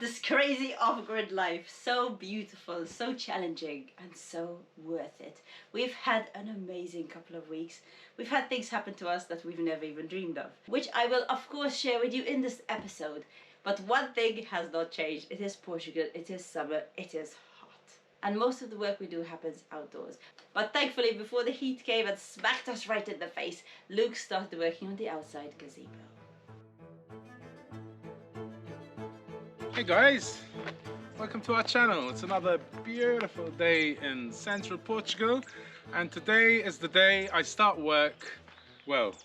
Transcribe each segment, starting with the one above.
This crazy off-grid life, so beautiful, so challenging, and so worth it. We've had an amazing couple of weeks. We've had things happen to us that we've never even dreamed of, which I will of course share with you in this episode. But one thing has not changed. It is Portugal, it is summer, it is hot. And most of the work we do happens outdoors. But thankfully, before the heat came and smacked us right in the face, Luke started working on the outside gazebo. Hey guys, welcome to our channel. It's another beautiful day in central Portugal, and today is the day I start work, well,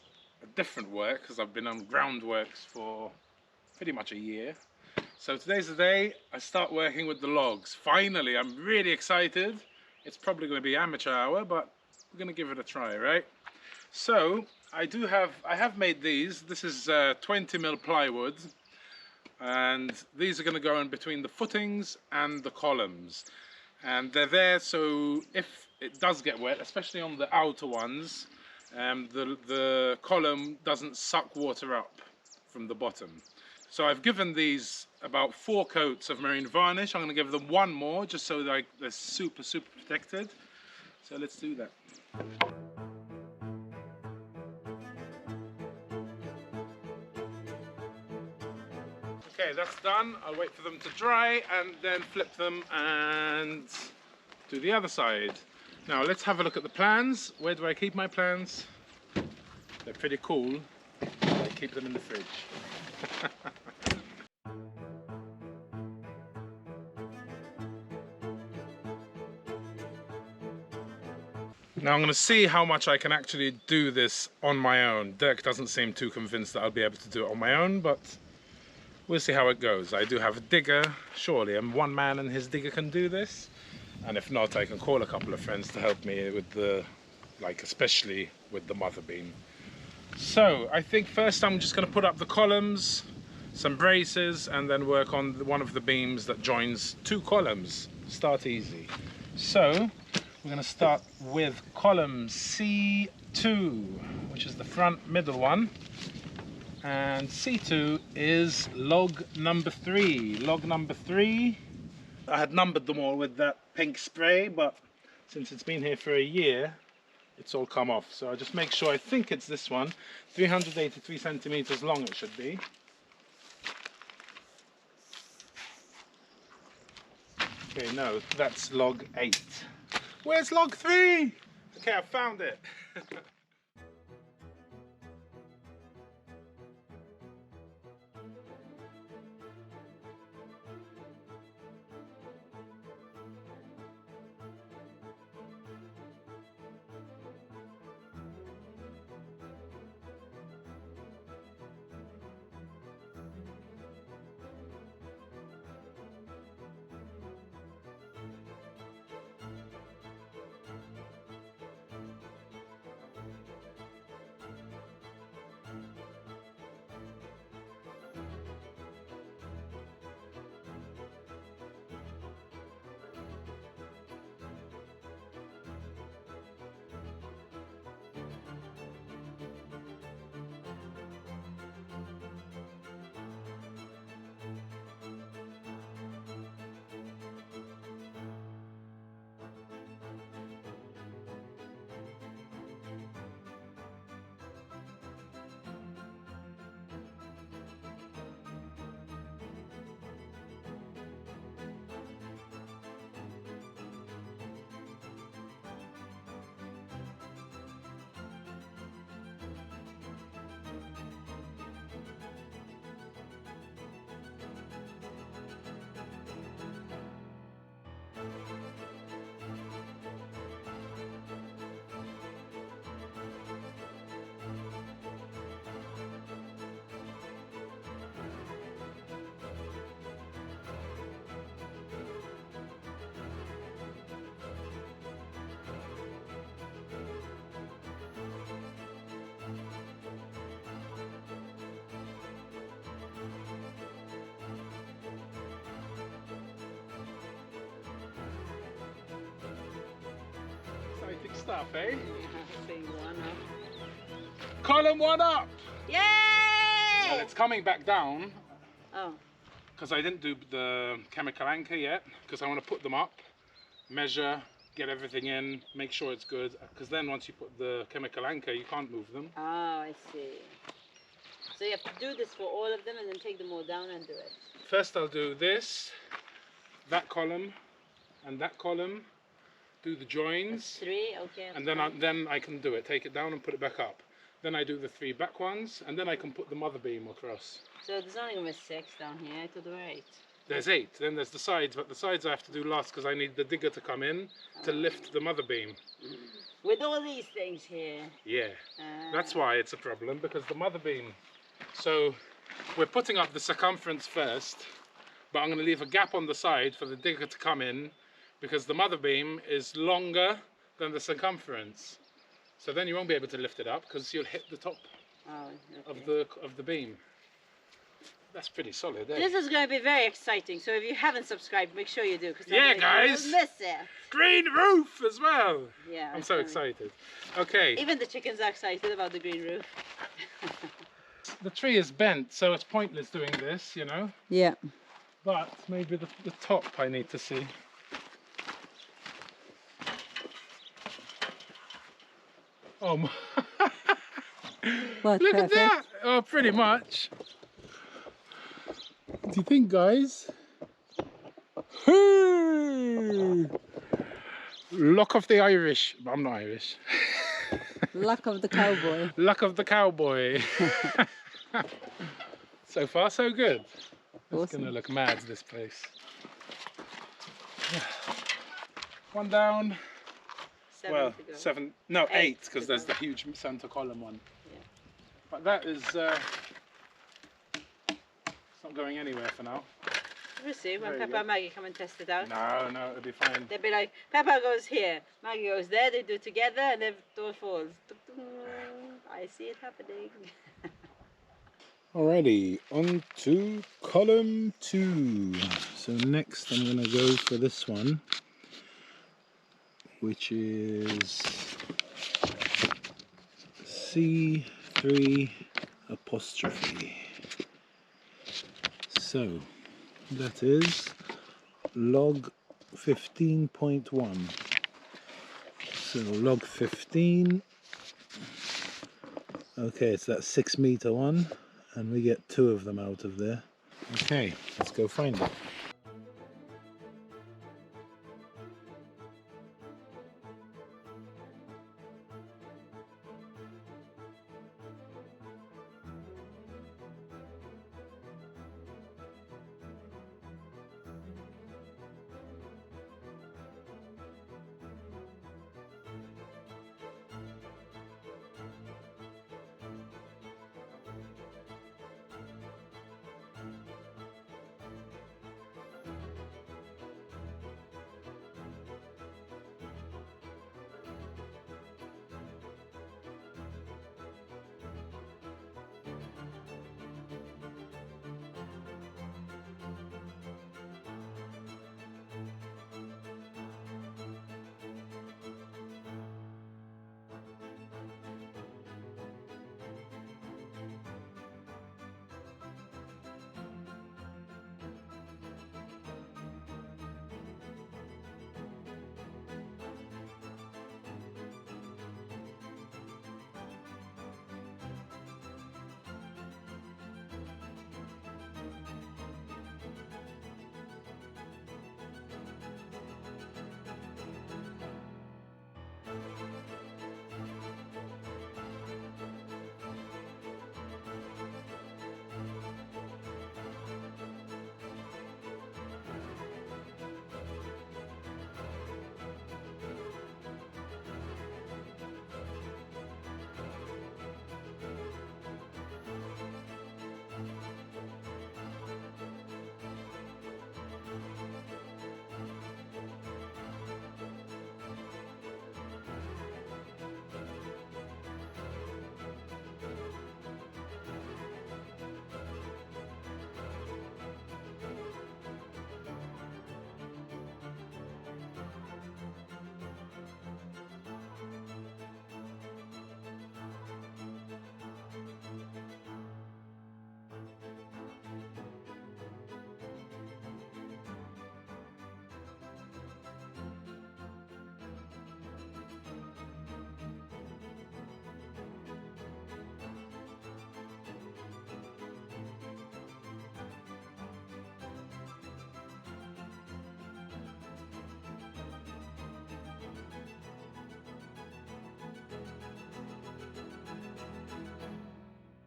a different work, because I've been on groundworks for pretty much a year. So today's the day I start working with the logs. Finally, I'm really excited. It's probably going to be amateur hour, but we're going to give it a try, right? So I have made these. This is 20mm plywood. And these are going to go in between the footings and the columns, and they're there so if it does get wet, especially on the outer ones, the column doesn't suck water up from the bottom. So I've given these about 4 coats of marine varnish. I'm going to give them 1 more just so they're super protected. So let's do that. Okay, that's done. I'll wait for them to dry and then flip them and do the other side. Now let's have a look at the plans. Where do I keep my plans? They're pretty cool. I keep them in the fridge. Now I'm going to see how much I can actually do this on my own. Dirk doesn't seem too convinced that I'll be able to do it on my own, but we'll see how it goes. I do have a digger. Surely one man and his digger can do this. And if not, I can call a couple of friends to help me with the, especially with the mother beam. So I think first I'm just going to put up the columns, some braces, and then work on one of the beams that joins 2 columns. Start easy. So we're going to start with column C2, which is the front middle one. And C2 is log number 3. Log number 3, I had numbered them all with that pink spray, but since it's been here for a year, it's all come off. So I just make sure, I think it's this one, 383 centimeters long it should be. Okay, no, that's log 8. Where's log 3? Okay, I found it. Exciting stuff, eh? One up. Column 1 up! Yay! Well, it's coming back down. Oh. because I didn't do the chemical anchor yet, because I want to put them up, measure, get everything in, make sure it's good, because then once you put the chemical anchor you can't move them. Oh, I see. So you have to do this for all of them and then take them all down and do it. First I'll do this, that column and that column, do the joins. That's 3, okay. And then I can do it, take it down and put it back up. Then I do the 3 back ones, and then I can put the mother beam across. So there's only going to be 6 down here. I thought there were 8. There's 8. Then there's the sides, but the sides I have to do last because I need the digger to come in to lift the mother beam. With all these things here. Yeah, that's why it's a problem, because the mother beam. So we're putting up the circumference first, but I'm going to leave a gap on the side for the digger to come in, because the mother beam is longer than the circumference. So then you won't be able to lift it up because you'll hit the top of the beam. That's pretty solid, eh? This is going to be very exciting. So if you haven't subscribed, make sure you do. Yeah, guys. You'll miss it. Green roof as well. Yeah. I'm so excited. Okay. Even the chickens are excited about the green roof. The tree is bent, so it's pointless doing this, you know. Yeah. But maybe the top I need to see. Oh my. What, look perfect? at that! Oh, pretty much. What do you think, guys? Luck of the Irish. I'm not Irish. Luck of the cowboy. Luck of the cowboy. So far, so good. It's Awesome. gonna look mad, this place. One down. 7 Well, to go. 7. No, 8 8, because to there's go. the huge center column one. Yeah. But that is. It's not going anywhere for now. We'll see when There you Peppa go. and Maggie come and test it out. No, it'll be fine. They'll be like, Peppa goes here, Maggie goes there, they do it together, and then the door falls. I see it happening. Alrighty, on to column 2. So next I'm going to go for this one, which is C3 apostrophe. So that is log 15.1. So log 15. Okay, so that's 6 meter one, and we get 2 of them out of there. Okay, let's go find it.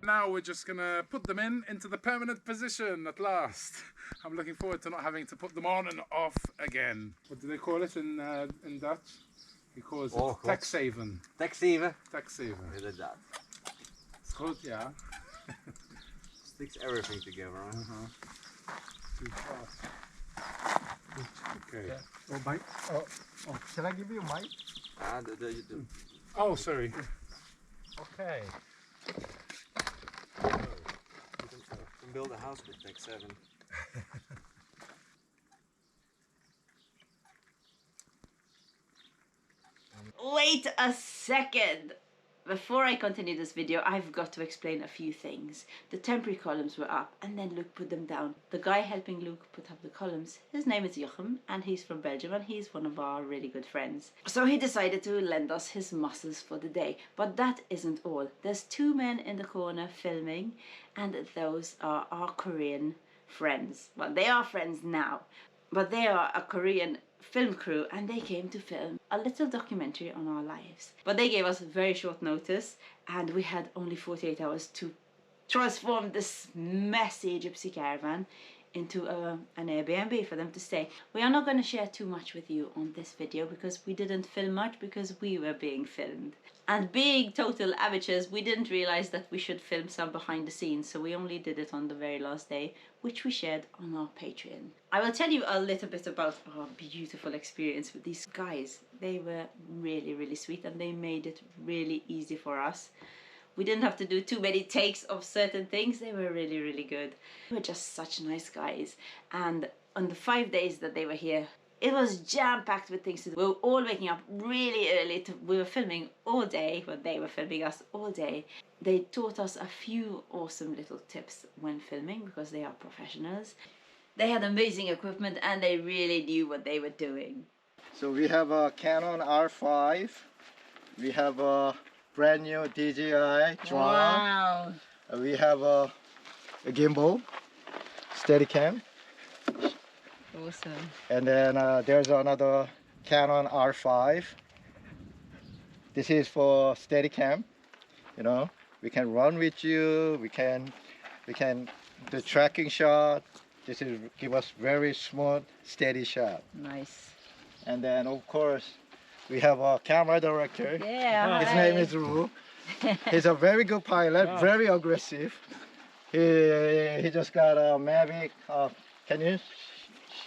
now we're just gonna put them into the permanent position at last. I'm looking forward to not having to put them on and off again. What do they call it in Dutch? He calls it tekzeven. Tekzeven? Tekzeven. Inderdaad. It's good, yeah. Sticks everything together, huh? Too fast. Okay. Yeah. Oh, mic. Oh, shall I give you a mic? Oh, sorry. Okay. You can build a house with Tekzeven. Wait a second! Before I continue this video, I've got to explain a few things. The temporary columns were up and then Luke put them down. The guy helping Luke put up the columns, his name is Jochem and he's from Belgium and he's one of our really good friends. So he decided to lend us his muscles for the day. But that isn't all. There's two men in the corner filming and those are our Korean friends. Well, they are friends now, but they are a Korean film crew and they came to film a little documentary on our lives. But they gave us very short notice and we had only 48 hours to transform this messy gypsy caravan into an Airbnb for them to stay. We are not going to share too much with you on this video because we didn't film much because we were being filmed. And being total amateurs, we didn't realize that we should film some behind the scenes, so we only did it on the very last day, which we shared on our Patreon. I will tell you a little bit about our beautiful experience with these guys. They were really, really sweet and they made it really easy for us. We didn't have to do too many takes of certain things. They were really, really good. They were just such nice guys. And on the 5 days that they were here, it was jam-packed with things to do. We were all waking up really early. We were filming all day, but they were filming us all day. They taught us a few awesome little tips when filming because they are professionals. They had amazing equipment and they really knew what they were doing. So we have a Canon R5. We have a brand new DJI drone. Wow! We have a gimbal, Steadicam. Awesome. And then there's another Canon R5. This is for Steadicam. You know, we can run with you. We can do tracking shot. This is give us very smooth, steady shot. Nice. And then of course we have a camera director. Yeah. His name is Ru. He's a very good pilot, very aggressive. He just got a Mavic. Can you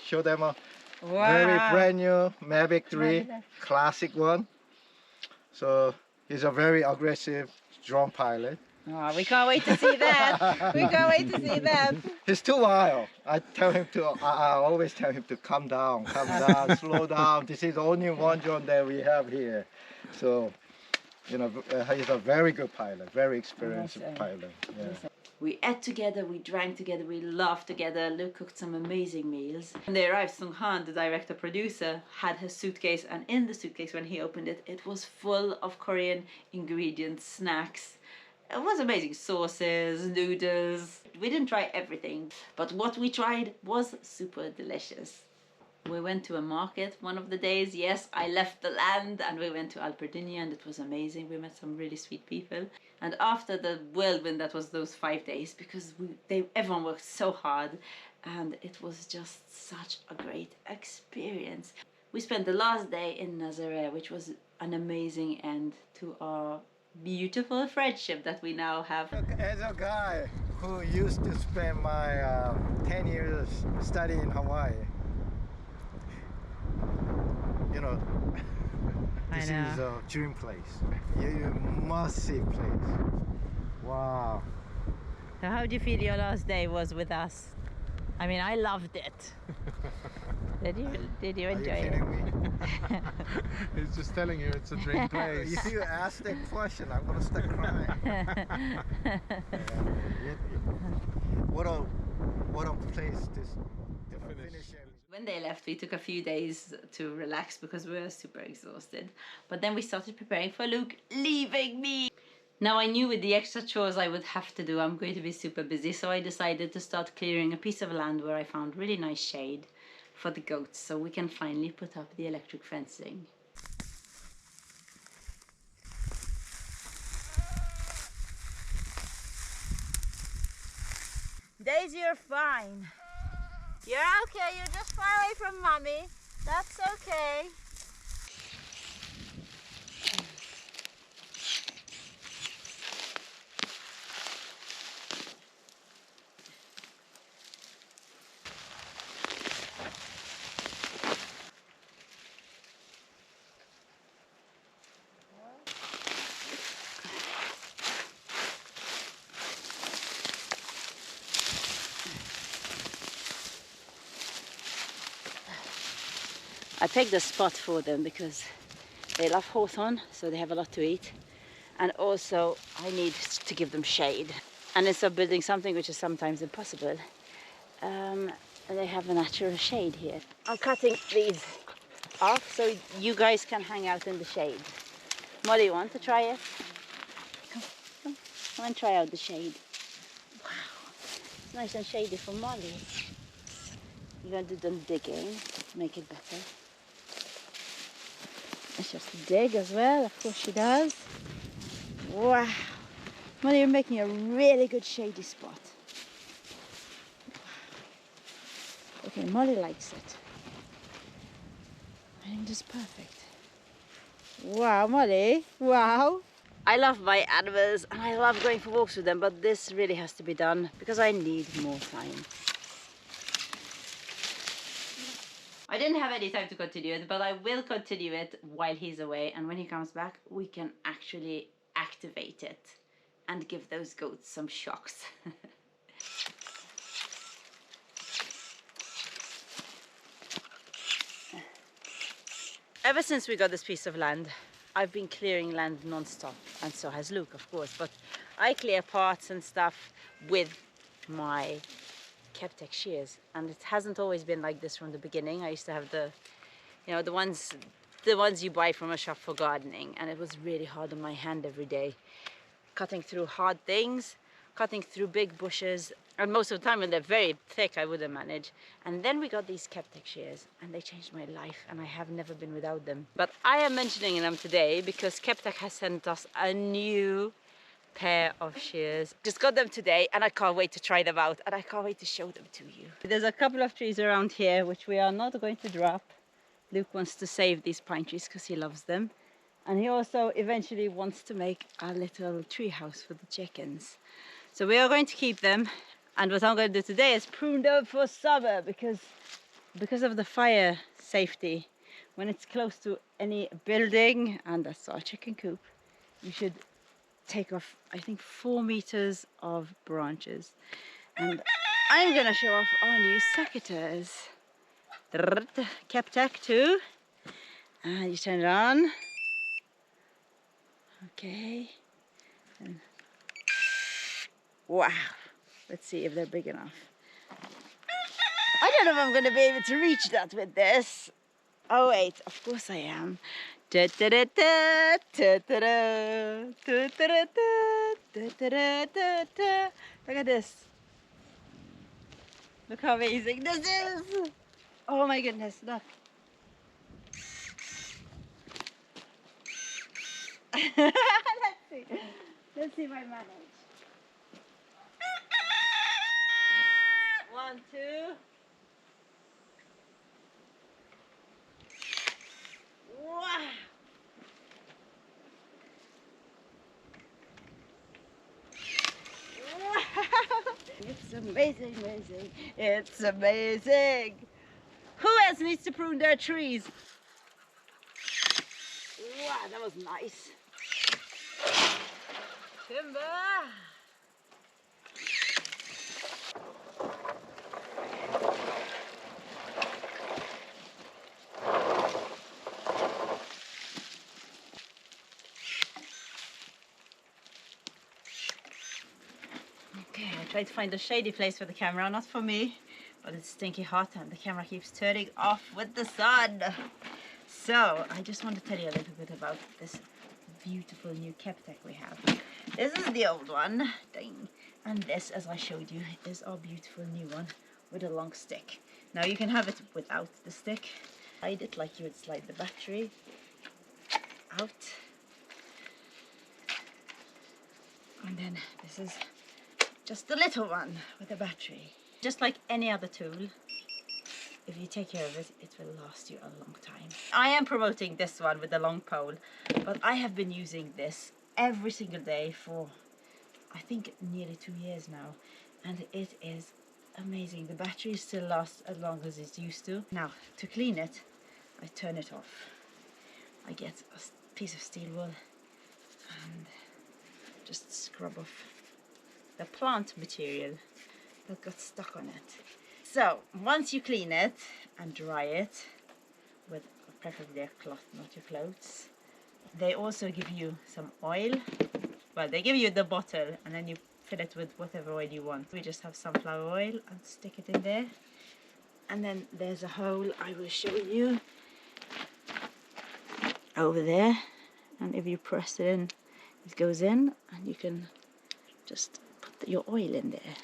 show them a very brand new Mavic 3 classic one? So he's a very aggressive drone pilot. Oh, we can't wait to see that. We can't wait to see that. He's too wild. I always tell him to calm down, slow down. This is the only one drone that we have here. So, you know, he's a very good pilot, very experienced pilot. Yeah. We ate together, we drank together, we laughed together. Luke cooked some amazing meals. When they arrived, Sung Han, the director-producer, had his suitcase, and in the suitcase, when he opened it, it was full of Korean ingredients, snacks. It was amazing. Sauces, noodles. We didn't try everything, but what we tried was super delicious. We went to a market one of the days. Yes, I left the land and we went to Alperdinia and it was amazing. We met some really sweet people. And after the whirlwind that was those 5 days, because everyone worked so hard and it was just such a great experience. We spent the last day in Nazaré, which was an amazing end to our beautiful friendship that we now have. As a guy who used to spend my 10 years studying in Hawaii, you know, this is a dream place. You must see place. Wow. So how do you feel your last day was with us? I mean, I loved it. Did you enjoy it? He's just telling you it's a dream place. If you ask that question, I'm gonna start crying. What a place to finish. When they left, we took a few days to relax because we were super exhausted. But then we started preparing for Luke leaving me. Now I knew with the extra chores I would have to do, I'm going to be super busy. So I decided to start clearing a piece of land where I found really nice shade for the goats, so we can finally put up the electric fencing. Boys, you're fine. You're okay. You're just far away from Mommy. That's okay. I picked a spot for them because they love hawthorn, so they have a lot to eat. And also I need to give them shade. And instead of building something which is sometimes impossible, they have a natural shade here. I'm cutting these off so you guys can hang out in the shade. Molly, you want to try it? Come and try out the shade. Wow, it's nice and shady for Molly. You're going to do some digging to make it better. Let's just dig as well, of course she does. Wow, Molly, you're making a really good shady spot. Okay, Molly likes it. I think this is perfect. Wow, Molly, wow. I love my animals and I love going for walks with them, but this really has to be done because I need more time. I didn't have any time to continue it, but I will continue it while he's away, and when he comes back we can actually activate it and give those goats some shocks. Ever since we got this piece of land, I've been clearing land non-stop, and so has Luke, of course, but I clear parts and stuff with my Kebtek shears, and it hasn't always been like this from the beginning. I used to have the ones you buy from a shop for gardening, and it was really hard on my hand every day, cutting through hard things, cutting through big bushes, and most of the time when they're very thick I wouldn't manage. And then we got these Kebtek shears and they changed my life, and I have never been without them. But I am mentioning them today because Kebtek has sent us a new pair of shears. Just got them today and I can't wait to try them out, and I can't wait to show them to you. There's a couple of trees around here which we are not going to drop. Luke wants to save these pine trees because he loves them, and he also eventually wants to make a little tree house for the chickens. So we are going to keep them, and what I'm going to do today is prune them for summer because of the fire safety. When it's close to any building, and that's our chicken coop, you should take off, I think, 4 meters of branches. And I'm gonna show off our new secateurs. Kebtek too. And you turn it on. Okay. And wow. Let's see if they're big enough. I don't know if I'm gonna be able to reach that with this. Oh wait, of course I am. Look at this. Look how amazing this is. Oh my goodness, look. Let's see if I manage. 1, 2. Wow. It's amazing, amazing. It's amazing. Who else needs to prune their trees? Wow, that was nice. Timber. Okay, I tried to find a shady place for the camera, not for me, but it's stinky hot and the camera keeps turning off with the sun. So I just want to tell you a little bit about this beautiful new Kebtek we have. This is the old one, ding. And this, as I showed you, is our beautiful new one with a long stick. Now you can have it without the stick. Slide it like you would slide the battery out. And then this is just the little one with a battery. Just like any other tool, if you take care of it, it will last you a long time. I am promoting this one with the long pole, but I have been using this every single day for, I think, nearly 2 years now, and it is amazing. The battery still lasts as long as it used to. Now, to clean it, I turn it off. I get a piece of steel wool and just scrub off the plant material that got stuck on it. So once you clean it and dry it with preferably a cloth, not your clothes, they also give you some oil. Well, they give you the bottle and then you fill it with whatever oil you want. We just have sunflower oil and stick it in there. And then there's a hole I will show you over there, and if you press it in, it goes in and you can just put your oil in there.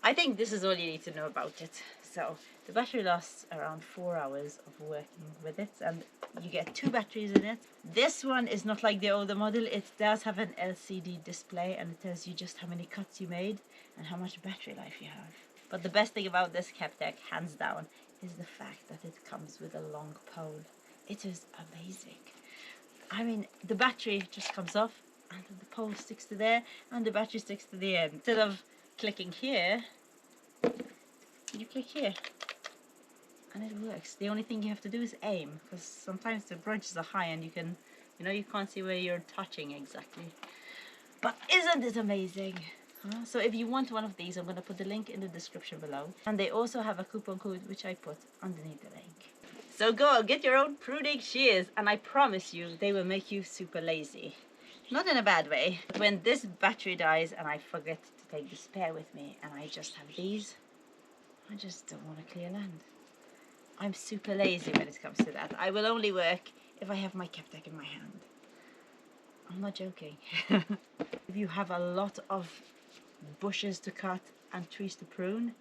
I think this is all you need to know about it. So the battery lasts around 4 hours of working with it, and you get 2 batteries in it. This one is not like the older model. It does have an LCD display and it tells you just how many cuts you made and how much battery life you have. But the best thing about this Kebtek, hands down, is the fact that it comes with a long pole. It is amazing. I mean, the battery just comes off and the pole sticks to there and the battery sticks to the end. Instead of clicking here, you click here and it works. The only thing you have to do is aim, because sometimes the branches are high and you can, you can't see where you're touching exactly. But isn't it amazing? So if you want one of these, I'm going to put the link in the description below. And they also have a coupon code which I put underneath the link. So go get your own pruning shears, and I promise you they will make you super lazy. Not in a bad way. When this battery dies and I forget to take the spare with me and I just have these, I just don't want to clear land. I'm super lazy when it comes to that. I will only work if I have my Kebtek in my hand. I'm not joking. If you have a lot of bushes to cut and trees to prune,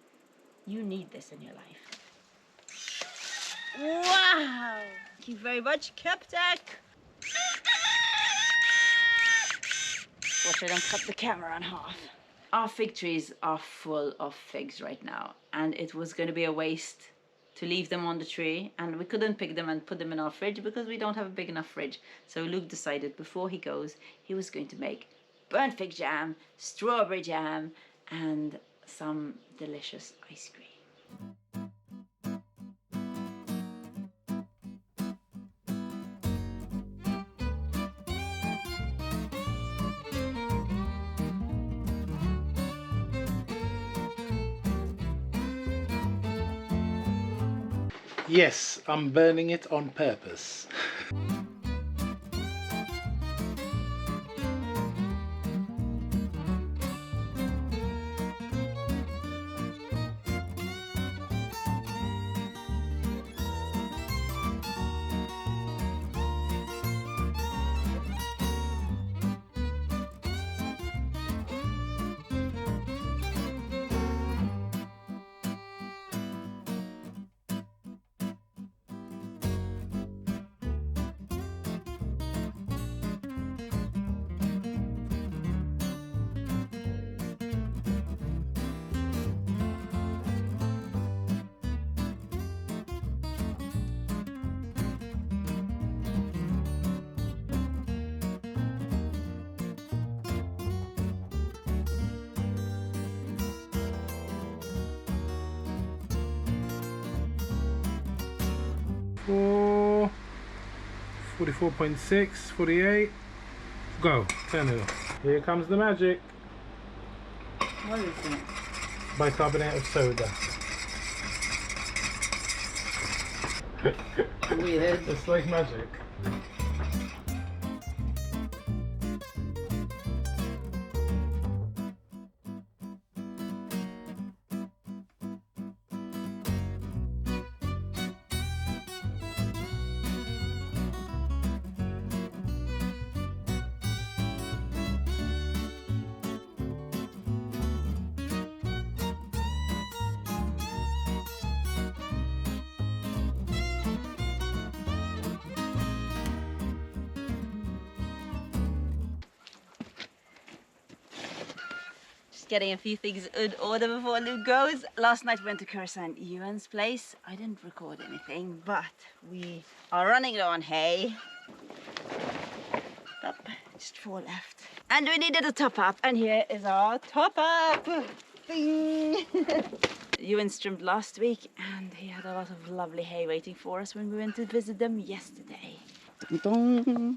you need this in your life. Wow! Thank you very much, Kebtek! Watch I don't cut the camera in half. Our fig trees are full of figs right now, and it was going to be a waste to leave them on the tree, and we couldn't pick them and put them in our fridge because we don't have a big enough fridge. So Luke decided before he goes, he was going to make burnt fig jam, strawberry jam, and some delicious ice cream. Yes, I'm burning it on purpose. For 44.6, 48. Go, turn it off. Here comes the magic. What is it? Bicarbonate of soda. Weird. It's like magic. getting a few things in order before Luke goes. Last night we went to Carissa and Iwans' place. I didn't record anything, but we are running low on hay. Up, just 4 left. And we needed a top up, and here is our top up. Bing! Iwans trimmed last week, and he had a lot of lovely hay waiting for us when we went to visit them yesterday. Dun-dun.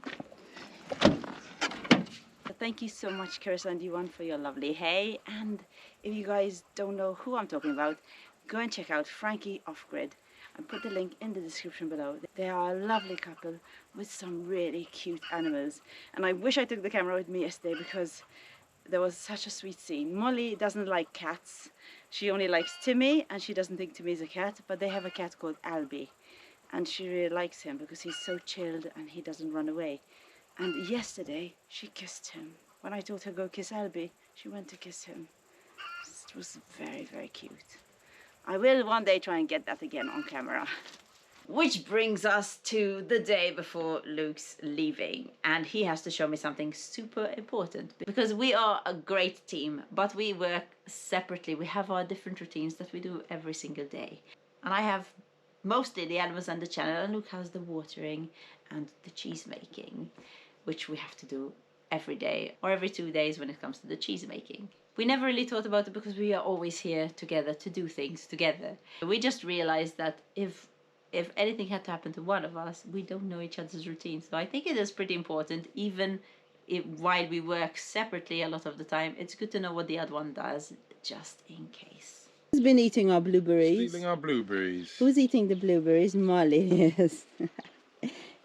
Thank you so much, Carissa and Iwan, for your lovely hay. And if you guys don't know who I'm talking about, go and check out Frankie Off-Grid. And put the link in the description below. They are a lovely couple with some really cute animals. And I wish I took the camera with me yesterday because there was such a sweet scene. Molly doesn't like cats. She only likes Timmy, and she doesn't think Timmy is a cat. But they have a cat called Albie. And she really likes him because he's so chilled and he doesn't run away. And yesterday, she kissed him. When I told her go kiss Albie, she went to kiss him. It was very, very cute. I will one day try and get that again on camera. Which brings us to the day before Luke's leaving. And he has to show me something super important. Because we are a great team, but we work separately. We have our different routines that we do every single day. And I have mostly the animals and the channel, and Luke has the watering and the cheese making, which we have to do every day or every 2 days when it comes to the cheese making. We never really thought about it because we are always here together to do things together. We just realized that if anything had to happen to one of us, we don't know each other's routines. So I think it is pretty important, even while we work separately a lot of the time, it's good to know what the other one does, just in case. Who's been eating our blueberries? Stealing our blueberries. Who's eating the blueberries? Molly, yes.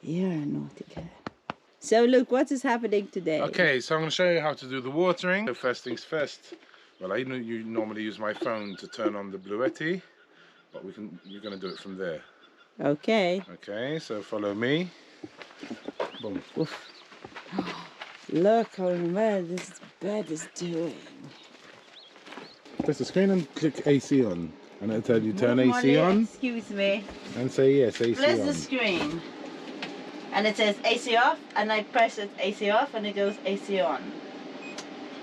You're a naughty girl. So Luke, what is happening today? Okay, so I'm going to show you how to do the watering. So first things first. Well, I know you normally use my phone to turn on the bluetti, but you're going to do it from there. Okay. Okay, so follow me. Boom. Oof. Look how well this bed is doing. Press the screen and click AC on, and it'll tell you turn Molly, AC on. Excuse me. And say yes, AC Press on. the screen. And it says AC off, and I press it AC off, and it goes AC on.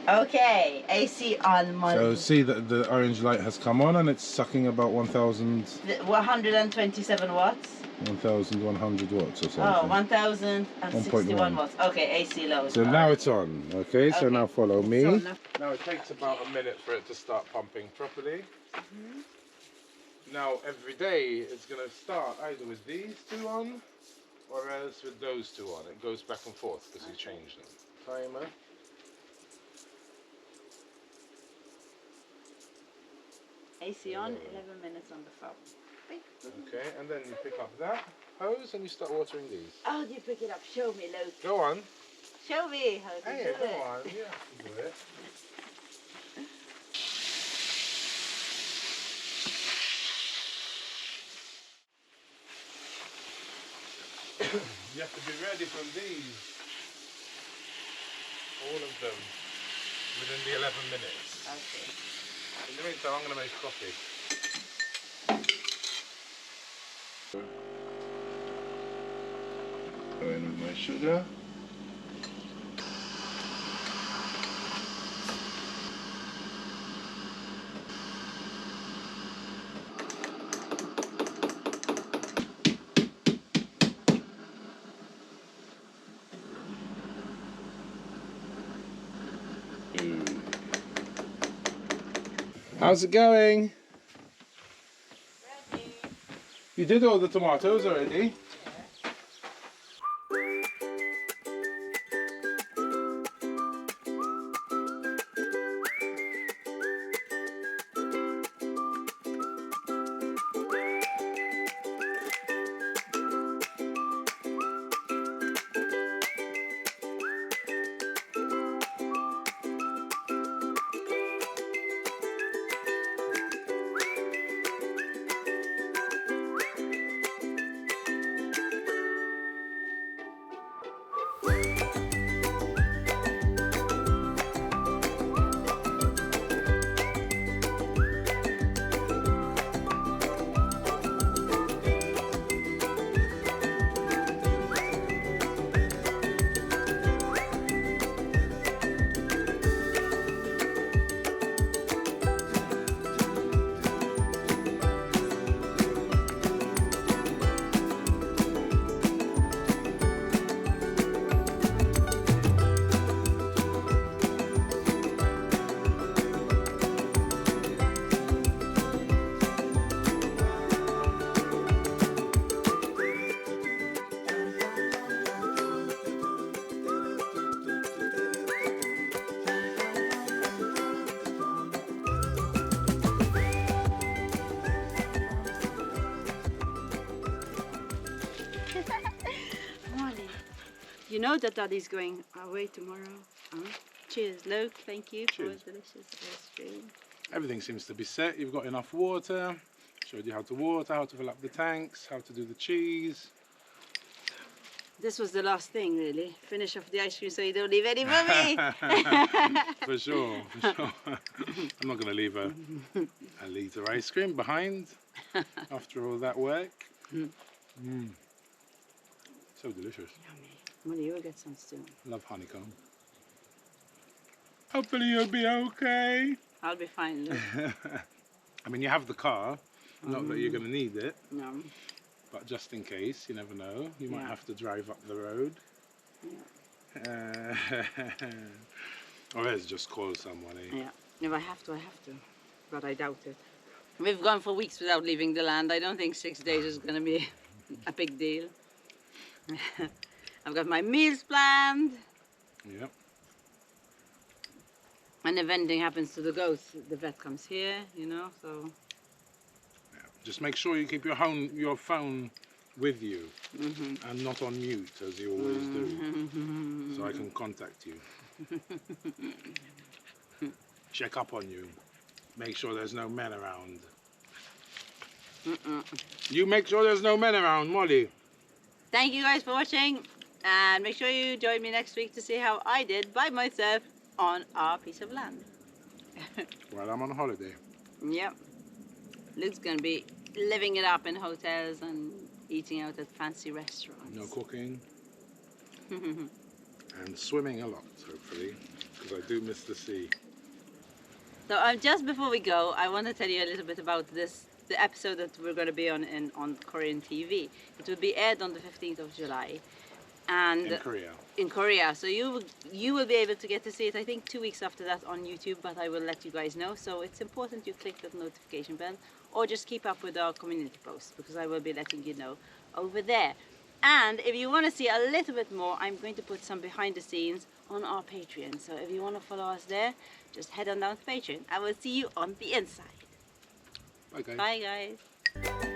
Okay, AC on, Molly. So see that the orange light has come on, and it's sucking about 127 watts. 1,100 watts or something. Oh, 1,061 1.1. watts. Okay, AC low. So now it's on. Okay, so Okay. now follow me. So Now it takes about a minute for it to start pumping properly. Now every day it's going to start either with these two on or else with those two on. It goes back and forth because you change them. Timer. AC on, 11 minutes on the phone. Okay, and then you pick up that hose and you start watering these. How do you pick it up? Show me, Luke. Go on. Show me how to Hey, do go it. on. You have to do it. You have to be ready from these. All of them. Within the 11 minutes. Okay. In the meantime, I'm going to make coffee. Go in with my sugar. How's it going? Ready? You did all the tomatoes already? Molly, you know that Daddy's going away tomorrow. Huh? Cheers, Luke. Thank you Cheers. for delicious ice cream. Everything seems to be set. You've got enough water. Showed you how to water, how to fill up the tanks, how to do the cheese. This was the last thing, really. Finish off the ice cream so you don't leave any for me. For sure, for sure. I'm not going to leave a litre ice cream behind after all that work. Mm. So delicious. Yummy. Molly, you'll get some soon. Love honeycomb. Hopefully you'll be okay. I'll be fine, Luke. I mean, you have the car. Not that you're going to need it. No. But just in case, you never know. You might Yeah. have to drive up the road. Yeah. Or let's just call someone. Eh? Yeah. If I have to, I have to. But I doubt it. We've gone for weeks without leaving the land. I don't think 6 days is going to be a big deal. I've got my meals planned. Yep. And if anything happens to the goats, the vet comes here, you know, so... Just make sure you keep your phone with you and not on mute as you always do, so I can contact you. Check up on you. Make sure there's no men around. You make sure there's no men around, Molly. Thank you guys for watching, and make sure you join me next week to see how I did by myself on our piece of land. While I'm on holiday. Yep. Luke's gonna be living it up in hotels and eating out at fancy restaurants. No cooking. And swimming a lot, hopefully, because I do miss the sea. So just before we go, I want to tell you a little bit about the episode that we're going to be on Korean TV. It will be aired on the 15th of July. And In Korea. In Korea. So you will be able to get to see it, I think, 2 weeks after that on YouTube, but I will let you guys know. So it's important you click that notification bell or just keep up with our community posts, because I will be letting you know over there. And if you want to see a little bit more, I'm going to put some behind the scenes on our Patreon. So if you want to follow us there, just head on down to Patreon. I will see you on the inside. Bye, guys. Bye, guys.